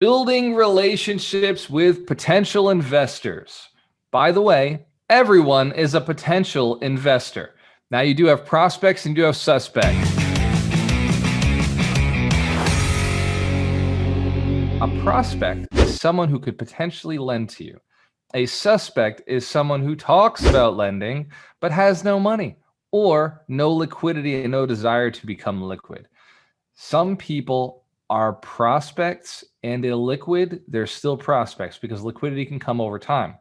Building relationships with potential investors. By the way, everyone is a potential investor. Now, you do have prospects and you do have suspects. A prospect is someone who could potentially lend to you. A suspect is someone who talks about lending but has no money or no liquidity and no desire to become liquid. Some people are prospects and illiquid. They're still prospects because liquidity can come over time.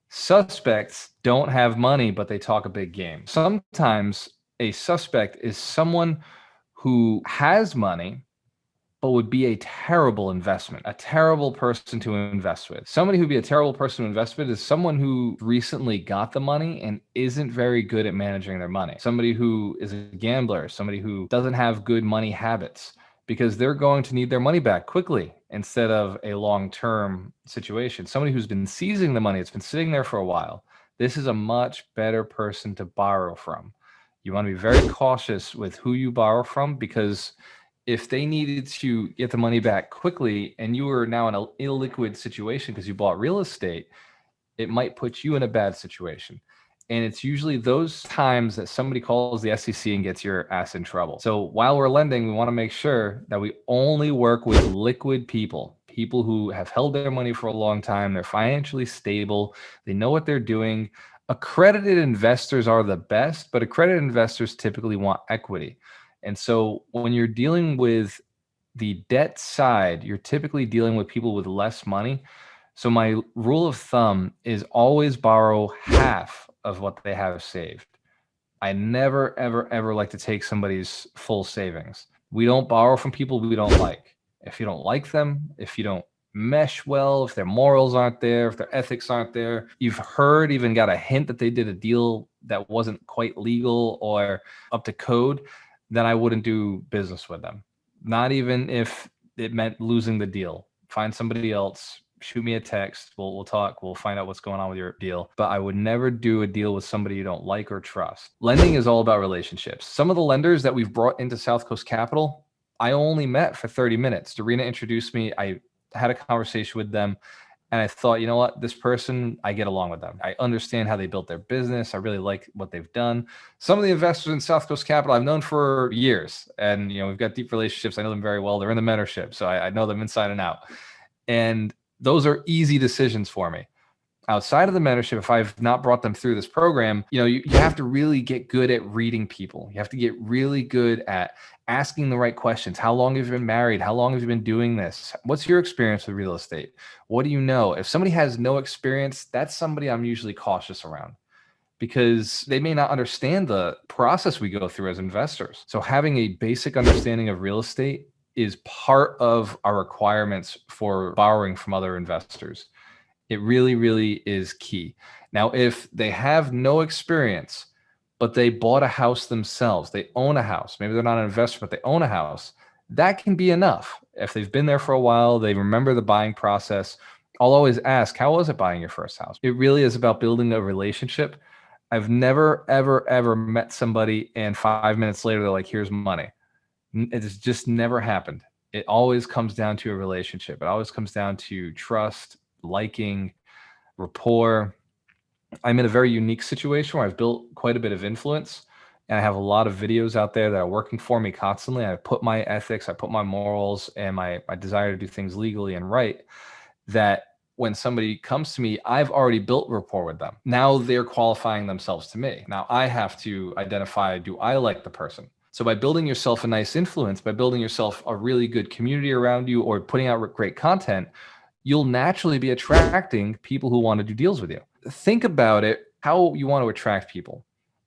Suspects don't have money, but they talk a big game. Sometimes a suspect is someone who has money, but would be a terrible investment, a terrible person to invest with. Somebody who'd be a terrible person to invest with is someone who recently got the money and isn't very good at managing their money. Somebody who is a gambler, somebody who doesn't have good money habits, because they're going to need their money back quickly instead of a long-term situation. Somebody who's been seizing the money, it's been sitting there for a while. This is a much better person to borrow from. You want to be very cautious with who you borrow from, because if they needed to get the money back quickly and you were now in an illiquid situation because you bought real estate, it might put you in a bad situation. And it's usually those times that somebody calls the SEC and gets your ass in trouble. So while we're lending, we want to make sure that we only work with liquid people, people who have held their money for a long time. They're financially stable. They know what they're doing. Accredited investors are the best, but accredited investors typically want equity. And so when you're dealing with the debt side, you're typically dealing with people with less money. So my rule of thumb is always borrow half of what they have saved. I never, ever, ever like to take somebody's full savings. We don't borrow from people we don't like. If you don't like them, if you don't mesh well, if their morals aren't there, if their ethics aren't there, you've heard, even got a hint that they did a deal that wasn't quite legal or up to code, then I wouldn't do business with them. Not even if it meant losing the deal. Find somebody else, shoot me a text. We'll talk. We'll find out what's going on with your deal. But I would never do a deal with somebody you don't like or trust. Lending is all about relationships. Some of the lenders that we've brought into South Coast Capital, I only met for 30 minutes. Darina introduced me. I had a conversation with them. And I thought, you know what, this person, I get along with them. I understand how they built their business. I really like what they've done. Some of the investors in South Coast Capital I've known for years, and we've got deep relationships. I know them very well. They're in the mentorship, so I know them inside and out. And those are easy decisions for me. Outside of the mentorship, if I've not brought them through this program, you have to really get good at reading people. You have to get really good at asking the right questions. How long have you been married? How long have you been doing this? What's your experience with real estate? What do you know? If somebody has no experience, that's somebody I'm usually cautious around, because they may not understand the process we go through as investors. So having a basic understanding of real estate is part of our requirements for borrowing from other investors. It really, really is key. Now, if they have no experience, but they bought a house themselves, they own a house, maybe they're not an investor, but they own a house, that can be enough. If they've been there for a while, they remember the buying process. I'll always ask, how was it buying your first house? It really is about building a relationship. I've never, ever, ever met somebody and 5 minutes later, they're like, here's money. It's just never happened. It always comes down to a relationship. It always comes down to trust, liking, rapport. I'm in a very unique situation where I've built quite a bit of influence, and I have a lot of videos out there that are working for me constantly. I put my ethics, I put my morals, and my desire to do things legally and right, that when somebody comes to me, I've already built rapport with them. Now they're qualifying themselves to me. Now I have to identify, do I like the person? So by building yourself a nice influence, by building yourself a really good community around you, or putting out great content, you'll naturally be attracting people who want to do deals with you. Think about it, how you want to attract people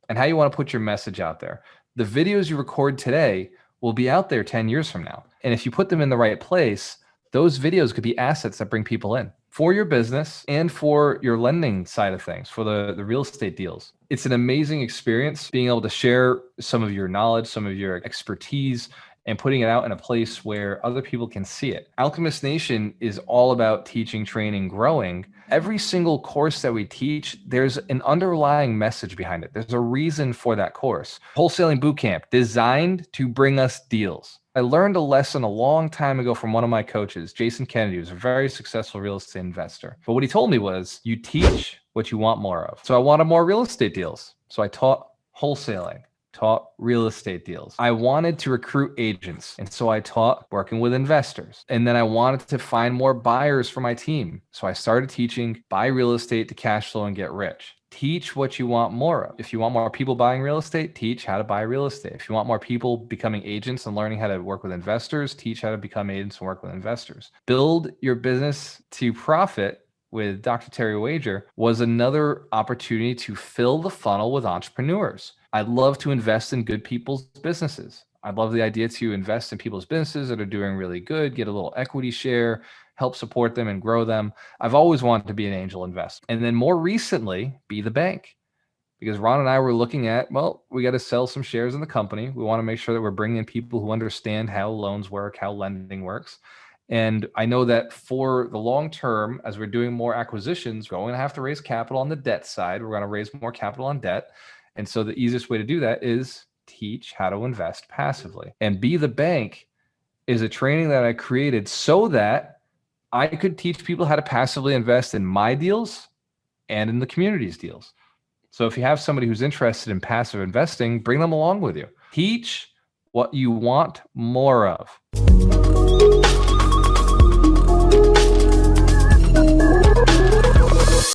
and how you want to put your message out there. The videos you record today will be out there 10 years from now. And if you put them in the right place, those videos could be assets that bring people in for your business and for your lending side of things, for the real estate deals. It's an amazing experience being able to share some of your knowledge, some of your expertise, and putting it out in a place where other people can see it. Alchemist Nation is all about teaching, training, growing. Every single course that we teach, there's an underlying message behind it. There's a reason for that course. Wholesaling Bootcamp, designed to bring us deals. I learned a lesson a long time ago from one of my coaches, Jason Kennedy, who's a very successful real estate investor. But what he told me was, you teach what you want more of. So I wanted more real estate deals. So I taught wholesaling, taught real estate deals. I wanted to recruit agents. And so I taught working with investors. And then I wanted to find more buyers for my team. So I started teaching buy real estate to cash flow and get rich. Teach what you want more of. If you want more people buying real estate, teach how to buy real estate. If you want more people becoming agents and learning how to work with investors, teach how to become agents and work with investors. Build your business to profit with Dr. Terry Wager was another opportunity to fill the funnel with entrepreneurs. I love to invest in good people's businesses. I love the idea to invest in people's businesses that are doing really good, get a little equity share, help support them and grow them. I've always wanted to be an angel investor. And then more recently, be the bank. Because Ron and I were looking at, well, we got to sell some shares in the company. We want to make sure that we're bringing in people who understand how loans work, how lending works. And I know that for the long term, as we're doing more acquisitions, we're going to have to raise capital on the debt side. We're going to raise more capital on debt. And so the easiest way to do that is teach how to invest passively. And Be the Bank is a training that I created so that I could teach people how to passively invest in my deals and in the community's deals. So if you have somebody who's interested in passive investing, bring them along with you. Teach what you want more of.